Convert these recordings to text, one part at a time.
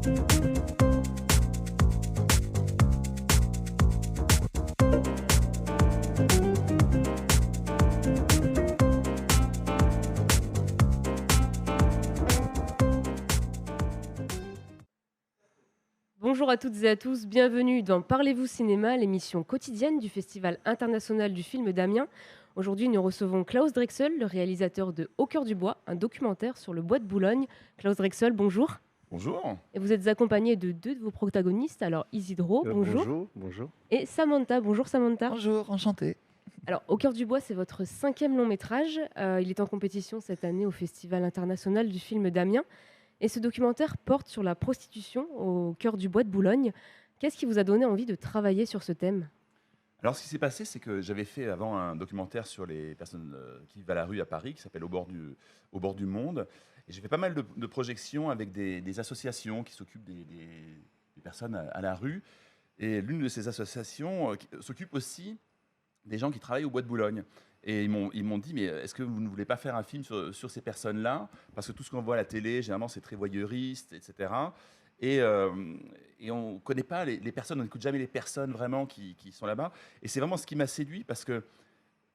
Bonjour à toutes et à tous, bienvenue dans Parlez-vous cinéma, l'émission quotidienne du Festival international du film d'Amiens. Aujourd'hui, nous recevons Klaus Drexel, le réalisateur de Au cœur du bois, un documentaire sur le bois de Boulogne. Klaus Drexel, bonjour. Bonjour. Et vous êtes accompagné de deux de vos protagonistes, alors Isidro, bonjour, Bonjour, bonjour. et Samantha, bonjour Samantha. Bonjour, enchanté. Alors, Au cœur du bois, c'est votre 5e long métrage. Il est en compétition cette année au Festival international du film d'Amiens. Et ce documentaire porte sur la prostitution au cœur du bois de Boulogne. Qu'est-ce qui vous a donné envie de travailler sur ce thème? Alors, ce qui s'est passé, c'est que j'avais fait avant un documentaire sur les personnes qui vivent à la rue à Paris, qui s'appelle Au bord du monde. Et j'ai fait pas mal de projections avec des associations qui s'occupent des personnes à la rue. Et l'une de ces associations s'occupe aussi des gens qui travaillent au bois de Boulogne. Et ils m'ont dit, mais est-ce que vous ne voulez pas faire un film sur ces personnes-là? Parce que tout ce qu'on voit à la télé, généralement, c'est très voyeuriste, etc. Et on ne connaît pas les personnes, on n'écoute jamais les personnes vraiment qui sont là-bas. Et c'est vraiment ce qui m'a séduit, parce que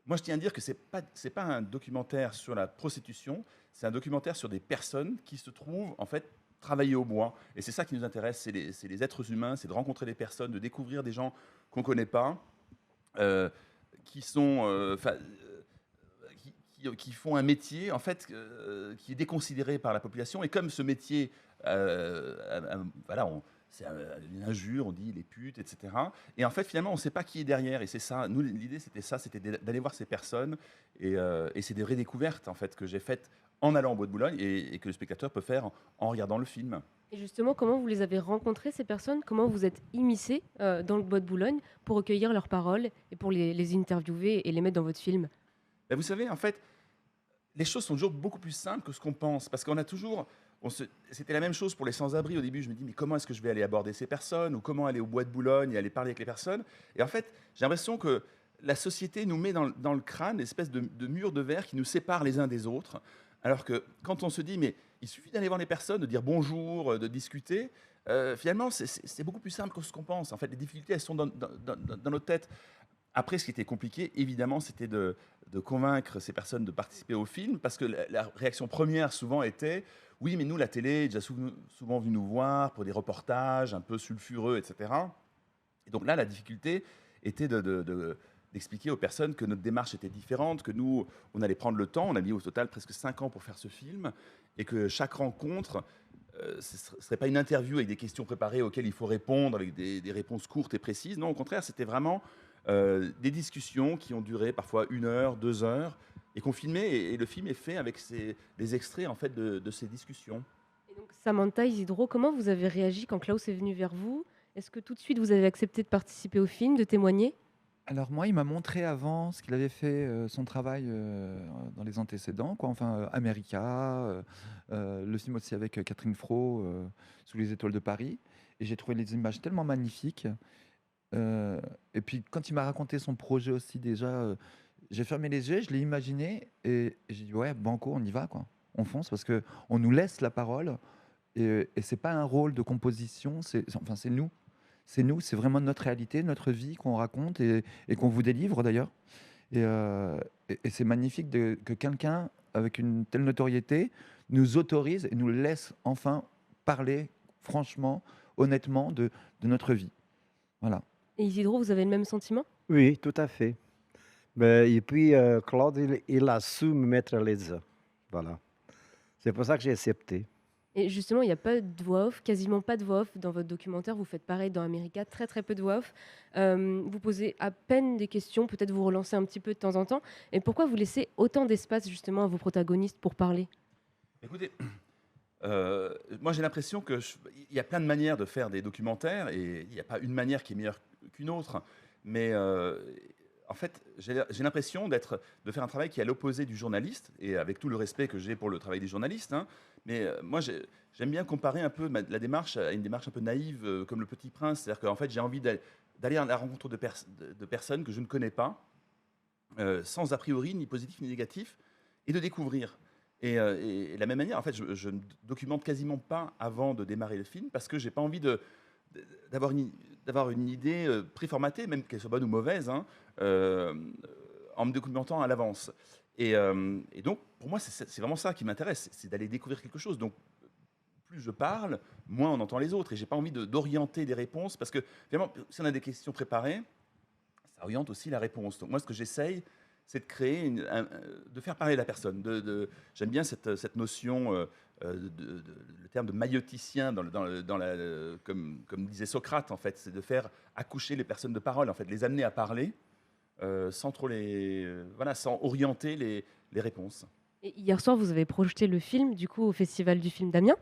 moi, je tiens à dire que ce n'est pas un documentaire sur la prostitution, c'est un documentaire sur des personnes qui se trouvent, en fait, travailler au bois. Et c'est ça qui nous intéresse, c'est les êtres humains, c'est de rencontrer des personnes, de découvrir des gens qu'on ne connaît pas. Euh, qui sont, qui font un métier en fait qui est déconsidéré par la population. Et comme ce métier, voilà, c'est une injure, on dit les putes, etc. Et en fait, finalement, on ne sait pas qui est derrière. Et c'est ça. Nous, l'idée, c'était ça, c'était d'aller voir ces personnes. Et c'est des vraies découvertes en fait que j'ai faites en allant au Bois de Boulogne et que le spectateur peut faire en regardant le film. Et justement, comment vous les avez rencontrées, ces personnes? Comment vous êtes immiscé dans le bois de Boulogne pour recueillir leurs paroles et pour les interviewer et les mettre dans votre film? Ben, vous savez, en fait, les choses sont toujours beaucoup plus simples que ce qu'on pense. Parce qu'on a toujours. C'était la même chose pour les sans-abri. Au début, je me dis, mais comment est-ce que je vais aller aborder ces personnes? Ou comment aller au bois de Boulogne et aller parler avec les personnes? Et en fait, j'ai l'impression que la société nous met dans le crâne une espèce de mur de verre qui nous sépare les uns des autres. Alors que quand on se dit, mais il suffit d'aller voir les personnes, de dire bonjour, de discuter, finalement, c'est beaucoup plus simple que ce qu'on pense. En fait, les difficultés, elles sont dans notre tête. Après, ce qui était compliqué, évidemment, c'était de convaincre ces personnes de participer au film, parce que la réaction première, souvent, était « Oui, mais nous, la télé est déjà souvent venue nous voir pour des reportages un peu sulfureux, etc. » Et donc là, la difficulté était d'expliquer aux personnes que notre démarche était différente, que nous, on allait prendre le temps. On a mis au total presque 5 ans pour faire ce film, et que chaque rencontre, ce ne serait pas une interview avec des questions préparées auxquelles il faut répondre, avec des réponses courtes et précises. Non, au contraire, c'était vraiment des discussions qui ont duré parfois 1 heure, 2 heures, et qu'on filmait, et le film est fait avec des extraits en fait, de ces discussions. Et donc, Samantha, Isidro, comment vous avez réagi quand Klaus est venu vers vous? Est-ce que tout de suite vous avez accepté de participer au film, de témoigner? Alors moi, il m'a montré avant ce qu'il avait fait, son travail dans les antécédents, quoi. Enfin, America, le film aussi avec Catherine Fro, Sous les étoiles de Paris. Et j'ai trouvé les images tellement magnifiques. Et puis quand il m'a raconté son projet aussi, déjà, j'ai fermé les yeux, je l'ai imaginé, et j'ai dit ouais, banco, on y va, quoi. On fonce parce que on nous laisse la parole, et c'est pas un rôle de composition, enfin c'est nous. C'est nous, c'est vraiment notre réalité, notre vie qu'on raconte et qu'on vous délivre d'ailleurs. Et c'est magnifique que quelqu'un avec une telle notoriété nous autorise et nous laisse enfin parler franchement, honnêtement de notre vie. Voilà. Et Isidro, vous avez le même sentiment? Oui, tout à fait. Ben, et puis, Claude, il a su me mettre à l'aise. Voilà. C'est pour ça que j'ai accepté. Et justement, il n'y a pas de voix off, quasiment pas de voix off dans votre documentaire. Vous faites pareil dans America, très très peu de voix off. Vous posez à peine des questions, peut-être vous relancez un petit peu de temps en temps. Et pourquoi vous laissez autant d'espace justement à vos protagonistes pour parler? Écoutez, moi j'ai l'impression qu'il y a plein de manières de faire des documentaires, et il n'y a pas une manière qui est meilleure qu'une autre. Mais en fait, j'ai l'impression de faire un travail qui est à l'opposé du journaliste, et avec tout le respect que j'ai pour le travail des journalistes. Hein, mais moi, j'aime bien comparer un peu la démarche à une démarche un peu naïve, comme Le Petit Prince. C'est-à-dire qu'en fait, j'ai envie d'aller à la rencontre de personnes que je ne connais pas, sans a priori, ni positif ni négatif, et de découvrir. Et de la même manière, en fait, je ne documente quasiment pas avant de démarrer le film parce que j'ai pas envie d'avoir une idée préformatée, même qu'elle soit bonne ou mauvaise, hein, euh, en me documentant à l'avance. Et donc, pour moi, c'est vraiment ça qui m'intéresse, c'est d'aller découvrir quelque chose. Donc, plus je parle, moins on entend les autres. Et j'ai pas envie d'orienter des réponses parce que, finalement, si on a des questions préparées, ça oriente aussi la réponse. Donc, moi, ce que j'essaye, c'est de créer, de faire parler la personne. J'aime bien cette notion, le terme de maïoticien, comme disait Socrate, en fait, c'est de faire accoucher les personnes de parole, en fait, les amener à parler sans trop voilà, sans orienter les réponses. Et hier soir, vous avez projeté le film, du coup, au Festival du film d'Amiens.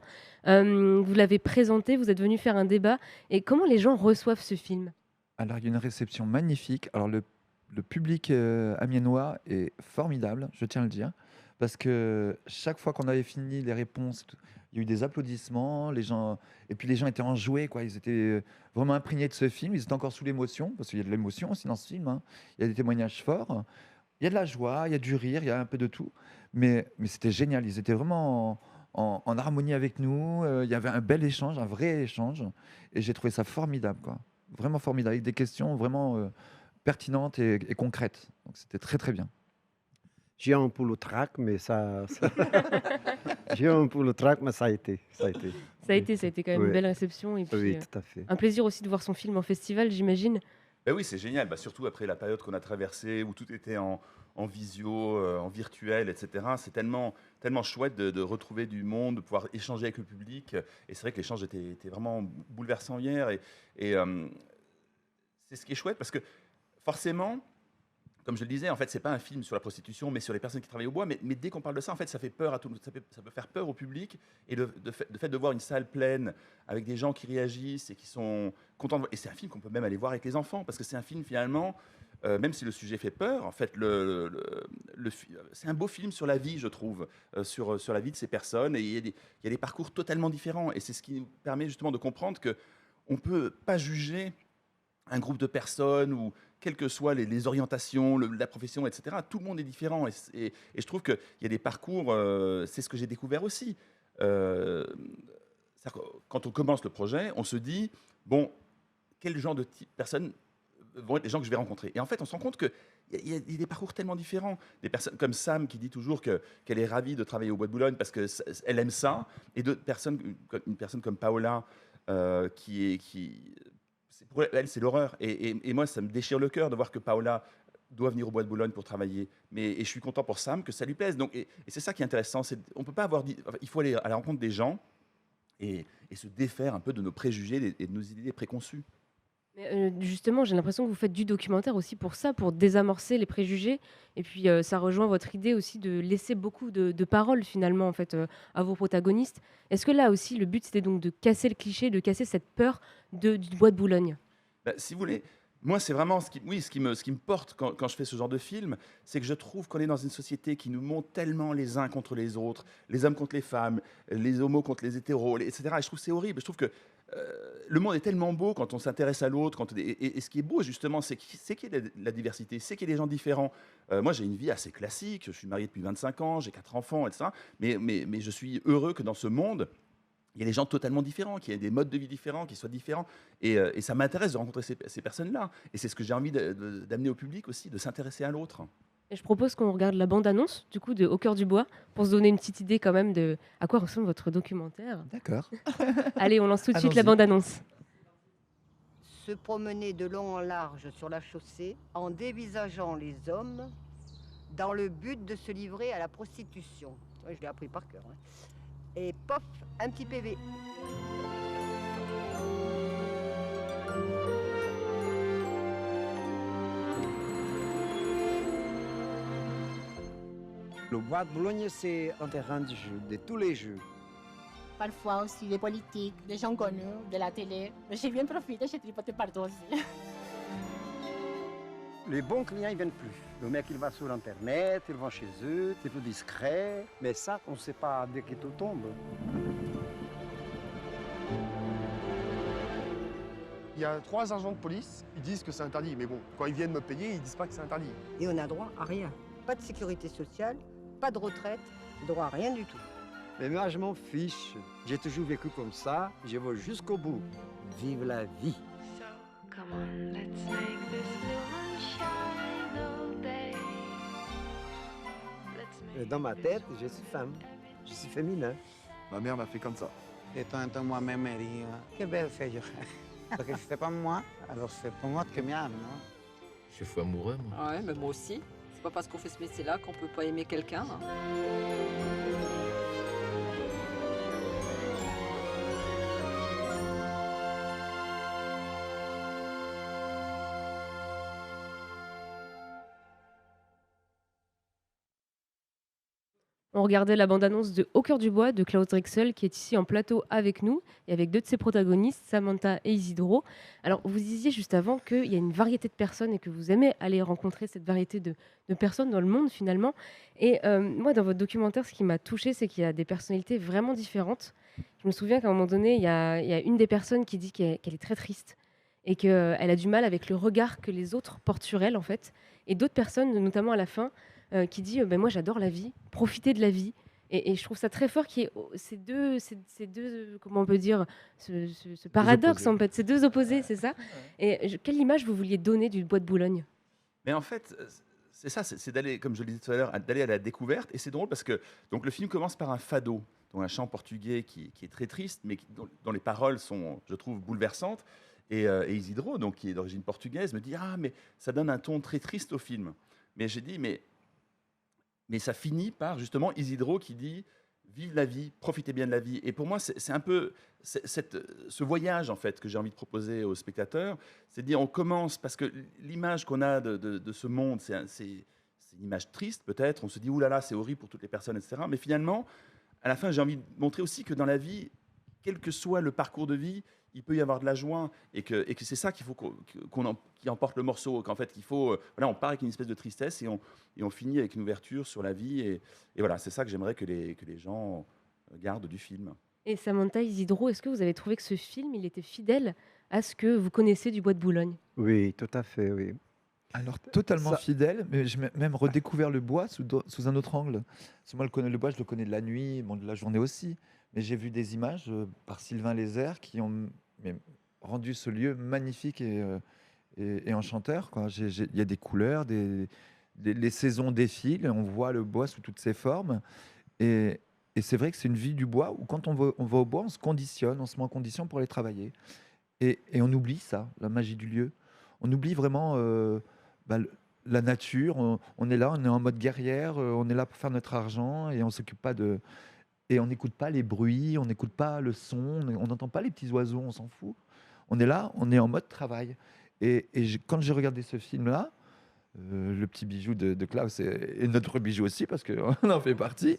Vous l'avez présenté, vous êtes venu faire un débat. Et comment les gens reçoivent ce film? Alors, il y a une réception magnifique. Alors, le public amiénois est formidable, je tiens à le dire, parce que chaque fois qu'on avait fini les réponses, il y a eu des applaudissements, et puis les gens étaient enjoués, quoi. Ils étaient vraiment imprégnés de ce film, ils étaient encore sous l'émotion, parce qu'il y a de l'émotion aussi dans ce film, hein. Il y a des témoignages forts, il y a de la joie, il y a du rire, il y a un peu de tout, mais c'était génial, ils étaient vraiment en harmonie avec nous, il y avait un bel échange, un vrai échange, et j'ai trouvé ça formidable, quoi. Vraiment formidable, avec des questions vraiment pertinentes et concrètes. Donc c'était très très bien. J'ai un peu le trac, mais j'ai un peu le trac, mais ça a été. Ça a Oui, été quand même une oui, belle réception. Et puis, oui, tout à fait. un plaisir aussi de voir son film en festival, j'imagine. Ben oui, c'est génial, bah, surtout après la période qu'on a traversée, où tout était en visio, en virtuel, etc. C'est tellement chouette de retrouver du monde, de pouvoir échanger avec le public. Et c'est vrai que l'échange était vraiment bouleversant hier. Et c'est ce qui est chouette parce que forcément, comme je le disais, en fait, c'est pas un film sur la prostitution, mais sur les personnes qui travaillent au bois. Mais dès qu'on parle de ça, en fait, ça fait peur à tout, ça peut faire peur au public. Et le fait de voir une salle pleine avec des gens qui réagissent et qui sont contents. Et c'est un film qu'on peut même aller voir avec les enfants, parce que c'est un film finalement, même si le sujet fait peur, en fait, c'est un beau film sur la vie, je trouve, sur la vie de ces personnes. Et il y a des parcours totalement différents. Et c'est ce qui nous permet justement de comprendre que on peut pas juger un groupe de personnes ou quelles que soient les orientations, la profession, etc. Tout le monde est différent et je trouve qu'il y a des parcours, c'est ce que j'ai découvert aussi. C'est-à-dire que quand on commence le projet, on se dit, bon, quel genre de personnes vont être les gens que je vais rencontrer. Et en fait, on se rend compte qu'il y a des parcours tellement différents. Des personnes comme Sam qui dit toujours qu'elle est ravie de travailler au Bois de Boulogne parce qu'elle aime ça, et d'autres personnes, une personne comme Paola, pour elle, c'est l'horreur. Et moi, ça me déchire le cœur de voir que Paola doit venir au Bois de Boulogne pour travailler. Et je suis content pour Sam que ça lui plaise. Donc, et c'est ça qui est intéressant. On peut pas avoir il faut aller à la rencontre des gens et se défaire un peu de nos préjugés et de nos idées préconçues. Mais, justement, j'ai l'impression que vous faites du documentaire aussi pour ça, pour désamorcer les préjugés. Et puis, ça rejoint votre idée aussi de laisser beaucoup de paroles finalement en fait à vos protagonistes. Est-ce que là aussi, le but c'était donc de casser le cliché, de casser cette peur du Bois de Boulogne? Bah, si vous voulez, moi, c'est vraiment ce qui me porte quand je fais ce genre de film, c'est que je trouve qu'on est dans une société qui nous montre tellement les uns contre les autres, les hommes contre les femmes, les homos contre les hétéros, etc. Et je trouve que c'est horrible. Je trouve que le monde est tellement beau quand on s'intéresse à l'autre. Et ce qui est beau, justement, c'est qu'il y a de la diversité, c'est qu'il y a des gens différents. Moi, j'ai une vie assez classique. Je suis marié depuis 25 ans, j'ai 4 enfants, etc. Mais je suis heureux que dans ce monde, il y a des gens totalement différents, qui aient des modes de vie différents, qui soient différents. Et ça m'intéresse de rencontrer ces personnes-là. Et c'est ce que j'ai envie d'amener au public aussi, de s'intéresser à l'autre. Et je propose qu'on regarde la bande-annonce du coup de Au cœur du bois pour se donner une petite idée quand même de à quoi ressemble votre documentaire. D'accord. Allez, on lance tout de suite la Allons-y. bande-annonce. Se promener de long en large sur la chaussée en dévisageant les hommes dans le but de se livrer à la prostitution. Ouais, je l'ai appris par cœur, hein. Et paf, un petit PV. Le Bois de Boulogne, c'est un terrain de jeu, de tous les jeux. Parfois aussi des politiques, des gens connus, de la télé. J'ai bien profité, j'ai tripoté partout aussi. Les bons clients, ils viennent plus. Le mec, il va sur Internet, ils vont chez eux, c'est plus discret. Mais ça, on ne sait pas dès que tout tombe. Il y a 3 agents de police, ils disent que c'est interdit. Mais bon, quand ils viennent me payer, ils disent pas que c'est interdit. Et on n'a droit à rien. Pas de sécurité sociale, pas de retraite, Droit à rien du tout. Mais moi, je m'en fiche. J'ai toujours vécu comme ça. Je vais jusqu'au bout. Vive la vie. Come on, let's make this new one shine all day. Let's Et make dans ma this tête, je suis femme. Je suis féminin. Ma mère m'a fait comme ça. De temps en temps, moi-même, me dis, quelle belle fille. Parce que c'est pas moi, alors c'est pour moi que m'aime, non? Je suis fou amoureux, moi. Ouais, mais moi aussi. C'est pas parce qu'on fait ce métier-là qu'on peut pas aimer quelqu'un. Hein. On regardait la bande-annonce de Au cœur du bois de Klaus Drexel qui est ici en plateau avec nous et avec deux de ses protagonistes, Samantha et Isidro. Alors, vous disiez juste avant qu'il y a une variété de personnes et que vous aimez aller rencontrer cette variété de personnes dans le monde finalement. Et moi, dans votre documentaire, ce qui m'a touchée, c'est qu'il y a des personnalités vraiment différentes. Je me souviens qu'à un moment donné, il y a une des personnes qui dit qu'elle est très triste et qu'elle a du mal avec le regard que les autres portent sur elle, en fait. Et d'autres personnes, notamment à la fin, qui dit ben moi j'adore la vie, profiter de la vie. Et je trouve ça très fort qu'il y ait ces deux comment on peut dire, ce paradoxe en fait, ces deux opposés, c'est ça. Et quelle image vous vouliez donner du bois de Boulogne? Mais en fait, c'est ça, c'est d'aller, comme je le disais tout à l'heure, d'aller à la découverte. Et c'est drôle parce que donc, le film commence par un fado, donc un chant portugais qui est très triste, mais dont les paroles sont, je trouve, bouleversantes. Et Isidro, donc, qui est d'origine portugaise, me dit « Ah, mais ça donne un ton très triste au film. » Mais j'ai dit « Mais ça finit par, justement, Isidro qui dit « Vive la vie, profitez bien de la vie. » Et pour moi, c'est un peu ce voyage, en fait, que j'ai envie de proposer aux spectateurs. C'est de dire, on commence, parce que l'image qu'on a de ce monde, c'est une image triste, peut-être. On se dit « Ouh là là, c'est horrible pour toutes les personnes, etc. » Mais finalement, à la fin, j'ai envie de montrer aussi que dans la vie, quel que soit le parcours de vie, il peut y avoir de la joie et que c'est ça qu'il faut qui emporte le morceau, qu'en fait, il faut, voilà, on part avec une espèce de tristesse et on finit avec une ouverture sur la vie et voilà, c'est ça que j'aimerais que les gens gardent du film. Et Samantha, Isidro, est-ce que vous avez trouvé que ce film, il était fidèle à ce que vous connaissez du bois de Boulogne? Oui, tout à fait, oui. Alors, totalement Ça- fidèle, mais j'ai même redécouvert le bois sous un autre angle. Parce que moi, le bois, je le connais de la nuit, bon, de la journée aussi. Mais j'ai vu des images par Sylvain Lézère qui ont rendu ce lieu magnifique et enchanteur, quoi. Il y a des couleurs, les saisons défilent, on voit le bois sous toutes ses formes. Et c'est vrai que c'est une vie du bois où quand on va au bois, on se conditionne, on se met en condition pour aller travailler. Et on oublie ça, la magie du lieu. On oublie vraiment la nature. On est là, on est en mode guerrière, on est là pour faire notre argent et on s'occupe pas de... Et on n'écoute pas les bruits, on n'écoute pas le son, on n'entend pas les petits oiseaux, on s'en fout. On est là, on est en mode travail. Et quand j'ai regardé ce film-là, le petit bijou de Klaus et notre bijou aussi, parce qu'on en fait partie,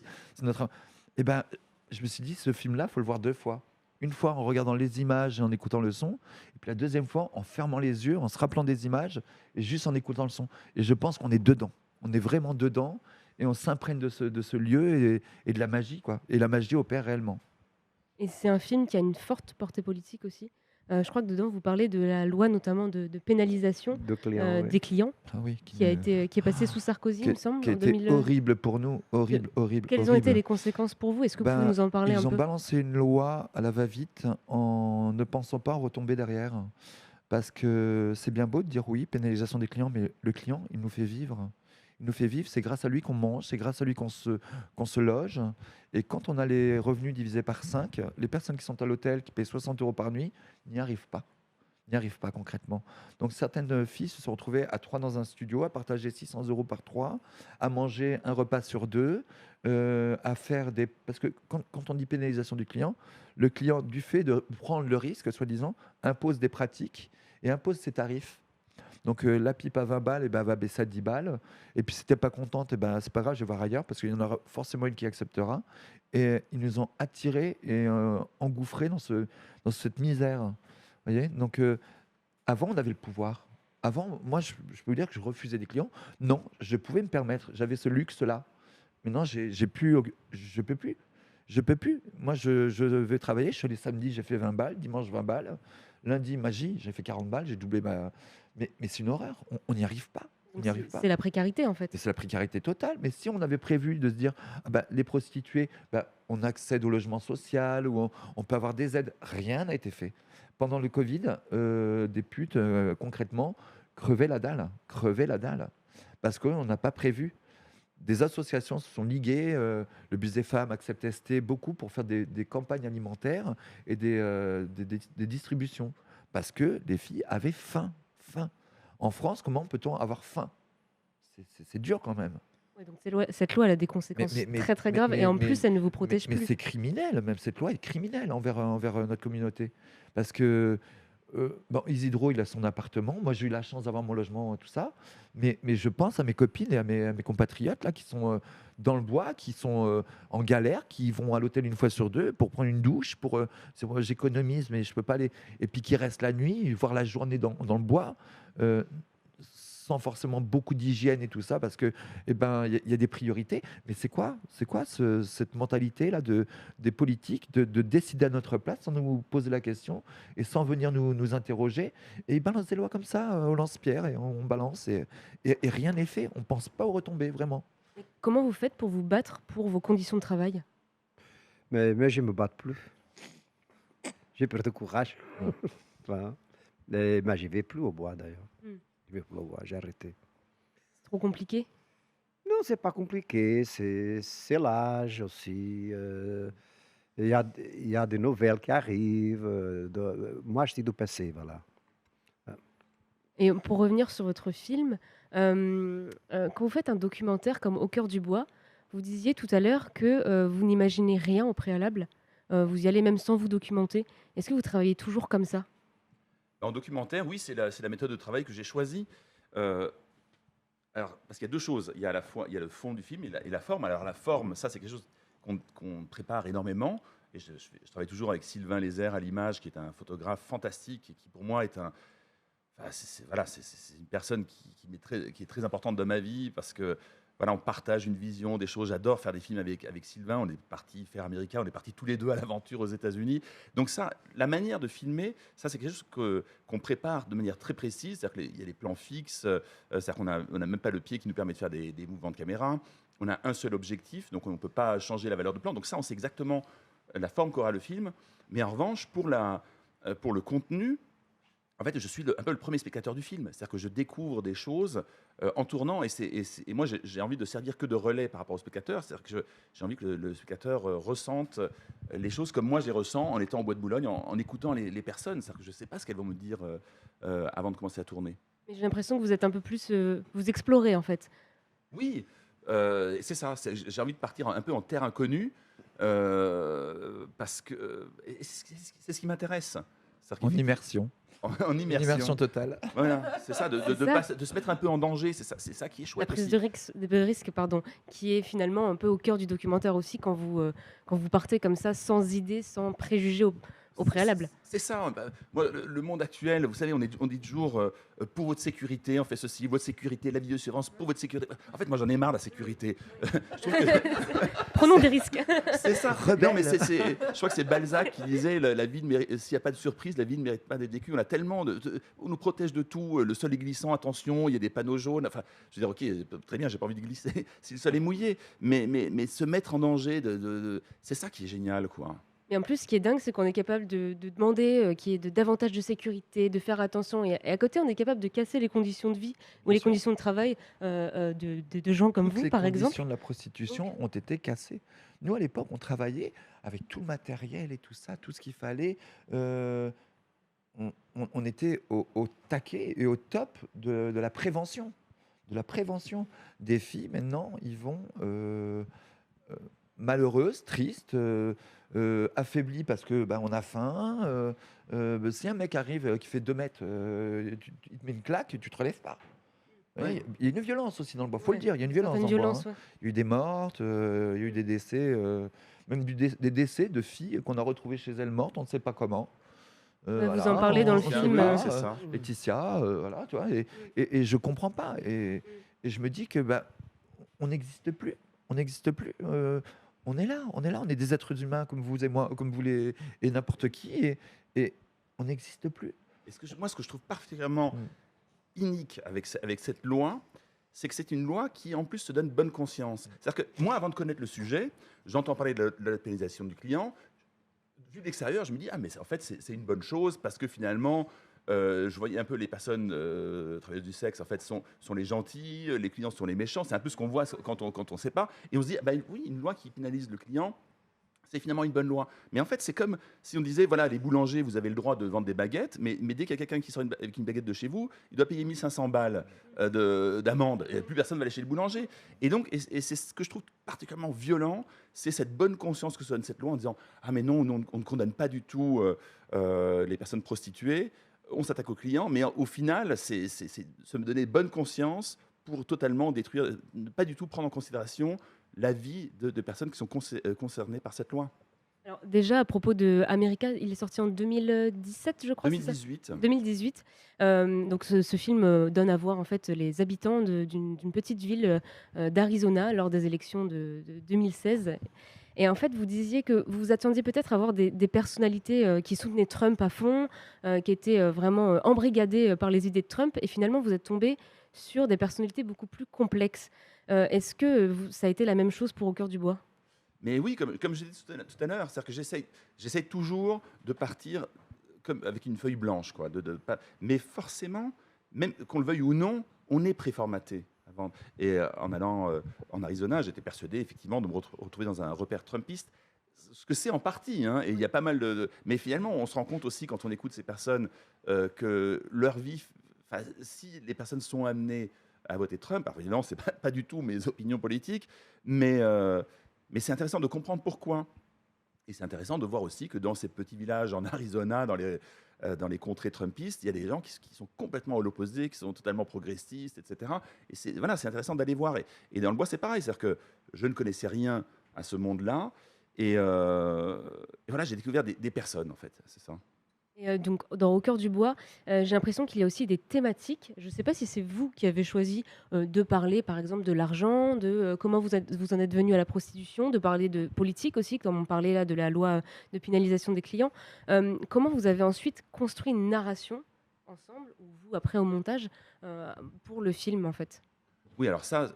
et ben, je me suis dit, ce film-là, il faut le voir deux fois. Une fois en regardant les images et en écoutant le son, et puis la deuxième fois en fermant les yeux, en se rappelant des images et juste en écoutant le son. Et je pense qu'on est dedans. On est vraiment dedans et on s'imprègne de ce lieu et de la magie, quoi. Et la magie opère réellement. Et c'est un film qui a une forte portée politique aussi. Je crois que dedans, vous parlez de la loi notamment de pénalisation De clients, oui. des clients, Ah oui, qui est passée sous Sarkozy, il me semble, qui a en été 2000. horrible pour nous, horrible. Quelles ont été les conséquences pour vous? Est-ce que vous pouvez nous en parler un Ils ont peu? balancé une loi à la va-vite en ne pensant pas en retomber derrière. Parce que c'est bien beau de dire oui, pénalisation des clients, mais le client, il nous fait vivre. Il nous fait vivre, c'est grâce à lui qu'on mange, c'est grâce à lui qu'on se loge. Et quand on a les revenus divisés par 5, les personnes qui sont à l'hôtel, qui payent 60 € par nuit, n'y arrivent pas. N'y arrivent pas concrètement. Donc certaines filles se sont retrouvées à 3 dans un studio, à partager 600 € par 3, à manger un repas sur 2, à faire des... Parce que quand on dit pénalisation du client, le client, du fait de prendre le risque, soi-disant, impose des pratiques et impose ses tarifs. Donc la pipe à 20 balles, et ben, elle va baisser à 10 balles. Et puis si tu n'es pas contente, et ben, c'est pas grave, je vais voir ailleurs, parce qu'il y en aura forcément une qui acceptera. Et ils nous ont attirés et engouffrés dans cette misère. Vous voyez. Donc avant, on avait le pouvoir. Avant, moi, je peux vous dire que je refusais des clients. Non, je pouvais me permettre. J'avais ce luxe-là. Maintenant, je peux plus. Moi, je vais travailler. Je suis allé samedi, j'ai fait 20 balles. Dimanche, 20 balles. Lundi, magie, j'ai fait 40 balles. J'ai doublé ma... Mais c'est une horreur. On n'y arrive pas. On n'y arrive pas. C'est la précarité, en fait. Et c'est la précarité totale. Mais si on avait prévu de se dire, les prostituées, on accède au logement social, ou on peut avoir des aides, rien n'a été fait. Pendant le Covid, des putes, concrètement, crevaient la dalle. Parce qu'on n'a pas prévu. Des associations se sont liguées, le Bus des femmes, Accept ST, beaucoup pour faire des campagnes alimentaires et des distributions. Parce que les filles avaient faim. En France, comment peut-on avoir faim ? C'est dur quand même. Ouais, donc cette loi elle a des conséquences très très graves et en plus elle ne vous protège plus. Mais c'est criminel, même cette loi est criminelle envers notre communauté. Parce que Isidro, il a son appartement. Moi, j'ai eu la chance d'avoir mon logement, tout ça. Mais je pense à mes copines et à mes compatriotes là, qui sont dans le bois, qui sont en galère, qui vont à l'hôtel une fois sur deux pour prendre une douche. Moi, j'économise, mais je ne peux pas aller. Et puis qui restent la nuit, voir la journée dans le bois. Sans forcément beaucoup d'hygiène et tout ça, parce que y a des priorités. Mais c'est quoi cette mentalité là des politiques de décider à notre place sans nous poser la question et sans venir nous interroger, et ils balancent des lois comme ça au lance-pierre et on balance et rien n'est fait. On pense pas aux retombées vraiment. Comment vous faites pour vous battre pour vos conditions de travail? Mais je me bats plus. J'ai perdu courage. Voilà. Mais je vais plus au bois d'ailleurs. Je vais plus au bois, j'ai arrêté. C'est trop compliqué? Non, c'est pas compliqué. C'est l'âge aussi. Il y a des nouvelles qui arrivent. Moi, je suis du passé, voilà. Et pour revenir sur votre film, quand vous faites un documentaire comme Au cœur du bois, vous disiez tout à l'heure que vous n'imaginez rien au préalable. Vous y allez même sans vous documenter. Est-ce que vous travaillez toujours comme ça? En documentaire, oui, c'est la méthode de travail que j'ai choisie. Alors, parce qu'il y a deux choses. Il y a le fond du film et la forme. Alors la forme, ça c'est quelque chose qu'on prépare énormément. Et je travaille toujours avec Sylvain Lézère à l'image, qui est un photographe fantastique et qui pour moi est c'est une personne qui est très importante dans ma vie parce que voilà, on partage une vision des choses. J'adore faire des films avec Sylvain. On est parti faire America, on est partis tous les deux à l'aventure aux États-Unis. Donc ça, la manière de filmer, ça c'est quelque chose qu'on prépare de manière très précise. C'est-à-dire qu'il y a des plans fixes. C'est-à-dire qu'on n'a même pas le pied qui nous permet de faire des mouvements de caméra. On a un seul objectif, donc on ne peut pas changer la valeur de plan. Donc ça, on sait exactement la forme qu'aura le film. Mais en revanche, pour le contenu, en fait, je suis un peu le premier spectateur du film. C'est-à-dire que je découvre des choses en tournant. Et moi, j'ai envie de servir que de relais par rapport au spectateur. C'est-à-dire que j'ai envie que le spectateur ressente les choses comme moi, je les ressens en étant en Bois de Boulogne, en écoutant les personnes. C'est-à-dire que je ne sais pas ce qu'elles vont me dire avant de commencer à tourner. Mais j'ai l'impression que vous êtes un peu plus... vous explorez, en fait. Oui, c'est ça. J'ai envie de partir un peu en terre inconnue parce que c'est ce qui m'intéresse. En immersion. En immersion totale. Voilà, c'est ça, de se mettre un peu en danger, c'est ça qui est chouette. La prise aussi. de risque, qui est finalement un peu au cœur du documentaire aussi quand vous partez comme ça, sans idée, sans préjugés au préalable. C'est ça. Moi, le monde actuel, vous savez, on dit toujours pour votre sécurité, on fait ceci, votre sécurité, la vidéosurveillance, pour votre sécurité. En fait, moi, j'en ai marre de la sécurité. Prenons des risques. C'est ça. Non, mais je crois que c'est Balzac qui disait la vie s'il n'y a pas de surprise, la vie ne mérite pas d'être vécue. On a tellement on nous protège de tout. Le sol est glissant, attention, il y a des panneaux jaunes. Enfin, je veux dire, ok, très bien, j'ai pas envie de glisser si le sol est mouillé, mais se mettre en danger, c'est ça qui est génial, quoi. Et en plus, ce qui est dingue, c'est qu'on est capable de demander qu'il y ait davantage de sécurité, de faire attention. Et à côté, on est capable de casser les conditions de vie ou les conditions de travail de gens comme vous, par exemple. Les conditions de la prostitution ont été cassées. Nous, à l'époque, on travaillait avec tout le matériel et tout ça, tout ce qu'il fallait. On était au taquet et au top de la prévention. De la prévention des filles, maintenant, ils vont... malheureuses, tristes, affaiblies parce que on a faim. Si un mec arrive qui fait 2 mètres, il te met une claque, tu te relèves pas. Ouais. Il y a une violence aussi dans le bois, faut le dire. Il y a une violence dans le bois. Hein. Il y a eu des mortes, il y a eu des décès, même des décès de filles qu'on a retrouvées chez elles mortes, on ne sait pas comment. Vous en parlez dans le film. C'est ça. Laetitia, voilà, tu vois. Et je comprends pas. Et je me dis que on n'existe plus. On n'existe plus. On est là, on est des êtres humains comme vous et moi, comme vous et n'importe qui, et on n'existe plus. Moi, ce que je trouve particulièrement inique avec cette loi, c'est que c'est une loi qui, en plus, se donne bonne conscience. C'est-à-dire que moi, avant de connaître le sujet, j'entends parler de la pénalisation du client. Vu de l'extérieur, je me dis, ah, mais en fait, c'est une bonne chose parce que finalement, je voyais un peu les personnes travailleuses du sexe, en fait, sont les gentils, les clients sont les méchants. C'est un peu ce qu'on voit quand on sait pas. Et on se dit, ah, bah, oui, une loi qui pénalise le client, c'est finalement une bonne loi. Mais en fait, c'est comme si on disait, voilà, les boulangers, vous avez le droit de vendre des baguettes, mais dès qu'il y a quelqu'un qui sort avec une baguette de chez vous, il doit payer 1500 balles d'amende. Et plus personne va aller chez le boulanger. Et donc, et c'est ce que je trouve particulièrement violent, c'est cette bonne conscience que se donne cette loi en disant, ah mais non, on ne condamne pas du tout les personnes prostituées, on s'attaque aux clients, mais au final, c'est se me donner bonne conscience pour totalement détruire, ne pas du tout prendre en considération la vie de personnes qui sont concernées par cette loi. Alors déjà, à propos de America, il est sorti en 2017, je crois. 2018. 2018. Donc ce film donne à voir en fait les habitants d'une petite ville d'Arizona lors des élections de 2016. Et en fait, vous disiez que vous vous attendiez peut-être à voir des personnalités qui soutenaient Trump à fond, qui étaient vraiment embrigadées par les idées de Trump. Et finalement, vous êtes tombé sur des personnalités beaucoup plus complexes. Est-ce que ça a été la même chose pour Au cœur du bois? Mais oui, comme je l'ai dit tout à l'heure, c'est-à-dire que j'essaie toujours de partir comme avec une feuille blanche, quoi. Mais forcément, même qu'on le veuille ou non, on est préformaté. Et en allant en Arizona, j'étais persuadé effectivement de me retrouver dans un repère trumpiste, ce que c'est en partie, hein, et il y a pas mal Mais finalement, on se rend compte aussi quand on écoute ces personnes que leur vie, si les personnes sont amenées à voter Trump, alors évidemment, c'est pas du tout mes opinions politiques, mais c'est intéressant de comprendre pourquoi. Et c'est intéressant de voir aussi que dans ces petits villages en Arizona, dans les contrées trumpistes, il y a des gens qui sont complètement à l'opposé, qui sont totalement progressistes, etc. Et c'est intéressant d'aller voir. Et dans le bois, c'est pareil. C'est-à-dire que je ne connaissais rien à ce monde-là. Et voilà, j'ai découvert des personnes, en fait. C'est ça. Et donc, dans Au cœur du bois, j'ai l'impression qu'il y a aussi des thématiques. Je ne sais pas si c'est vous qui avez choisi de parler, par exemple, de l'argent, de comment vous en êtes venu à la prostitution, de parler de politique aussi, comme on parlait là de la loi de pénalisation des clients. Comment vous avez ensuite construit une narration ensemble, ou vous, après au montage, pour le film, en fait? Oui, alors ça,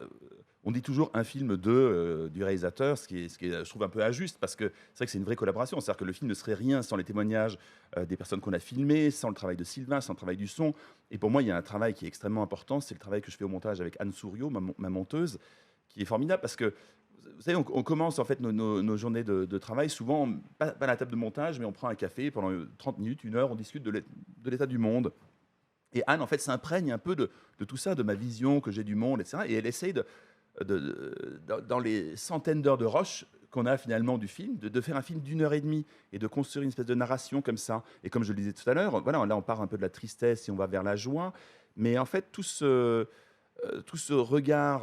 on dit toujours un film du réalisateur, ce qui est, je trouve, un peu injuste, parce que c'est vrai que c'est une vraie collaboration. C'est-à-dire que le film ne serait rien sans les témoignages des personnes qu'on a filmées, sans le travail de Sylvain, sans le travail du son. Et pour moi, il y a un travail qui est extrêmement important, c'est le travail que je fais au montage avec Anne Souriau, ma monteuse, qui est formidable, parce que, vous savez, on commence en fait nos journées de travail, souvent, pas à la table de montage, mais on prend un café pendant 30 minutes, 1 heure, on discute de l'état du monde. Et Anne, en fait, s'imprègne un peu de tout ça, de ma vision que j'ai du monde, etc. Et elle essaye dans les centaines d'heures de rush qu'on a finalement du film, de faire un film d'1 heure et demie et de construire une espèce de narration comme ça. Et comme je le disais tout à l'heure, voilà, là on part un peu de la tristesse et on va vers la joie. Mais en fait, tout ce regard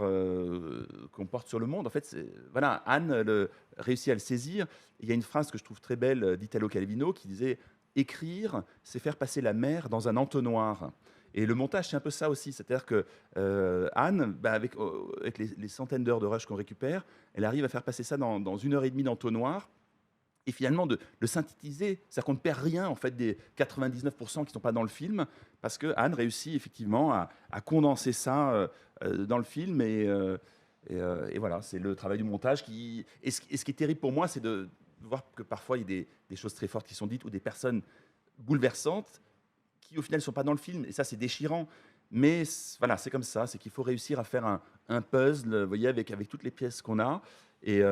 qu'on porte sur le monde, en fait, voilà, Anne réussit à le saisir. Il y a une phrase que je trouve très belle d'Italo Calvino qui disait « Écrire, c'est faire passer la mer dans un entonnoir ». Et le montage, c'est un peu ça aussi. C'est-à-dire que Anne, avec les centaines d'heures de rush qu'on récupère, elle arrive à faire passer ça dans 1 heure et demie d'entonnoir et finalement de le synthétiser. C'est-à-dire qu'on ne perd rien en fait des 99% qui ne sont pas dans le film parce que Anne réussit effectivement à condenser ça dans le film. Et voilà, c'est le travail du montage qui... Et ce qui est terrible pour moi, c'est de voir que parfois, il y a des choses très fortes qui sont dites ou des personnes bouleversantes qui au final ne sont pas dans le film, et ça c'est déchirant, mais voilà, c'est comme ça, c'est qu'il faut réussir à faire un puzzle, vous voyez, avec toutes les pièces qu'on a, et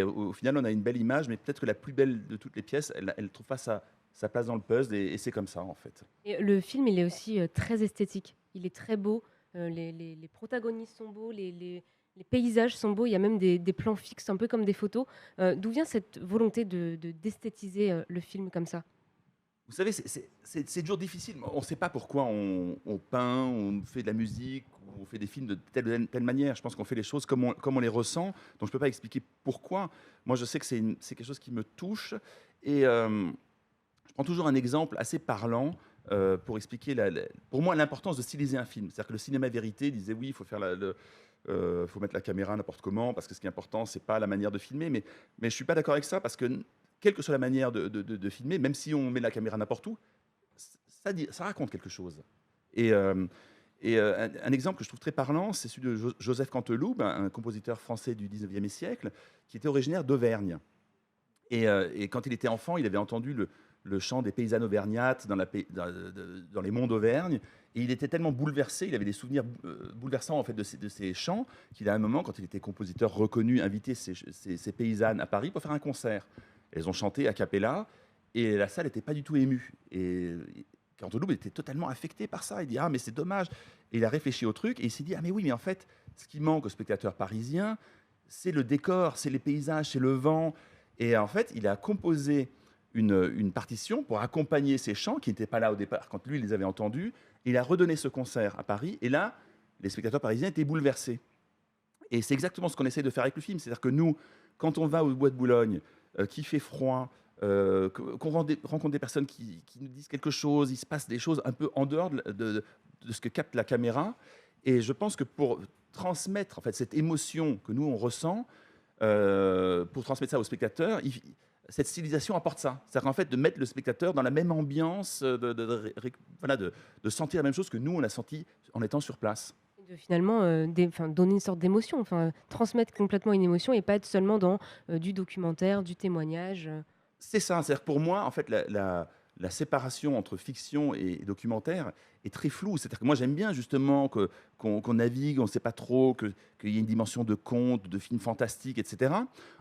au final on a une belle image, mais peut-être que la plus belle de toutes les pièces, elle ne trouve pas sa place dans le puzzle, et c'est comme ça en fait. Et le film, il est aussi très esthétique, il est très beau, les protagonistes sont beaux, les paysages sont beaux, il y a même des plans fixes, un peu comme des photos. D'où vient cette volonté d'esthétiser le film comme ça? Vous savez, c'est toujours difficile. On ne sait pas pourquoi on peint, on fait de la musique, ou on fait des films de telle manière. Je pense qu'on fait les choses comme on les ressent. Donc je ne peux pas expliquer pourquoi. Moi, je sais que c'est quelque chose qui me touche. Et je prends toujours un exemple assez parlant pour expliquer, pour moi, l'importance de styliser un film. C'est-à-dire que le cinéma vérité disait oui, il faut faire faut mettre la caméra n'importe comment, parce que ce qui est important, ce n'est pas la manière de filmer. Mais je ne suis pas d'accord avec ça, parce que quelle que soit la manière de filmer, même si on met la caméra n'importe où, ça raconte quelque chose. Et Et un exemple que je trouve très parlant, c'est celui de Joseph Canteloube, un compositeur français du 19e siècle, qui était originaire d'Auvergne. Et quand il était enfant, il avait entendu le chant des paysannes auvergnates dans les monts d'Auvergne. Et il était tellement bouleversé, il avait des souvenirs bouleversants en fait, de ces chants, qu'il à un moment, quand il était compositeur reconnu, invité ces paysannes à Paris pour faire un concert. Elles ont chanté a cappella, et la salle n'était pas du tout émue. Et Canteloube était totalement affecté par ça. Il dit « Ah, mais c'est dommage ». Et il a réfléchi au truc, et il s'est dit « Ah, mais oui, mais en fait, ce qui manque aux spectateurs parisiens, c'est le décor, c'est les paysages, c'est le vent ». Et en fait, il a composé une partition pour accompagner ces chants qui n'étaient pas là au départ, quand lui, il les avait entendus. Il a redonné ce concert à Paris, et là, les spectateurs parisiens étaient bouleversés. Et c'est exactement ce qu'on essaie de faire avec le film. C'est-à-dire que nous, quand on va au Bois de Boulogne, qu'il fait froid, qu'on rencontre des personnes qui nous disent quelque chose, il se passe des choses un peu en dehors de ce que capte la caméra. Et je pense que pour transmettre en fait, cette émotion que nous, on ressent, pour transmettre ça aux spectateurs, cette stylisation apporte ça. C'est-à-dire qu'en fait, de mettre le spectateur dans la même ambiance, de sentir la même chose que nous, on a senti en étant sur place. De finalement donner une sorte d'émotion, transmettre complètement une émotion et pas être seulement dans du documentaire, du témoignage. C'est ça. C'est-à-dire que pour moi, en fait, la séparation entre fiction et documentaire est très floue. C'est-à-dire que moi, j'aime bien justement qu'on navigue, on ne sait pas trop, qu'il y ait une dimension de conte, de film fantastique, etc.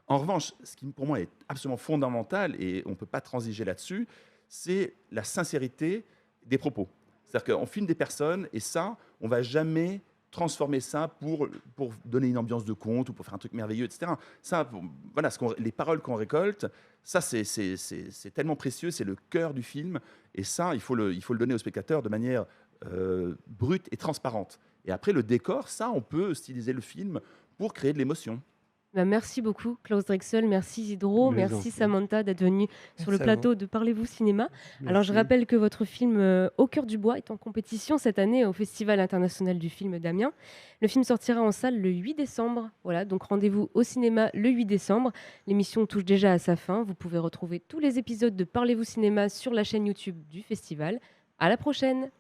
En revanche, ce qui pour moi est absolument fondamental, et on ne peut pas transiger là-dessus, c'est la sincérité des propos. C'est-à-dire qu'on filme des personnes, et ça, on ne va jamais transformer ça pour donner une ambiance de conte ou pour faire un truc merveilleux, etc. Ça, voilà, les paroles qu'on récolte, ça, c'est tellement précieux, c'est le cœur du film. Et ça, il faut le donner au spectateur de manière brute et transparente. Et après, le décor, ça, on peut styliser le film pour créer de l'émotion. Merci beaucoup Klaus Drexel, merci Isidro, merci Samantha d'être venue sur le plateau de Parlez-vous cinéma. Merci. Alors je rappelle que votre film Au cœur du bois est en compétition cette année au Festival international du film d'Amiens. Le film sortira en salle le 8 décembre. Voilà, donc rendez-vous au cinéma le 8 décembre. L'émission touche déjà à sa fin. Vous pouvez retrouver tous les épisodes de Parlez-vous cinéma sur la chaîne YouTube du festival. À la prochaine.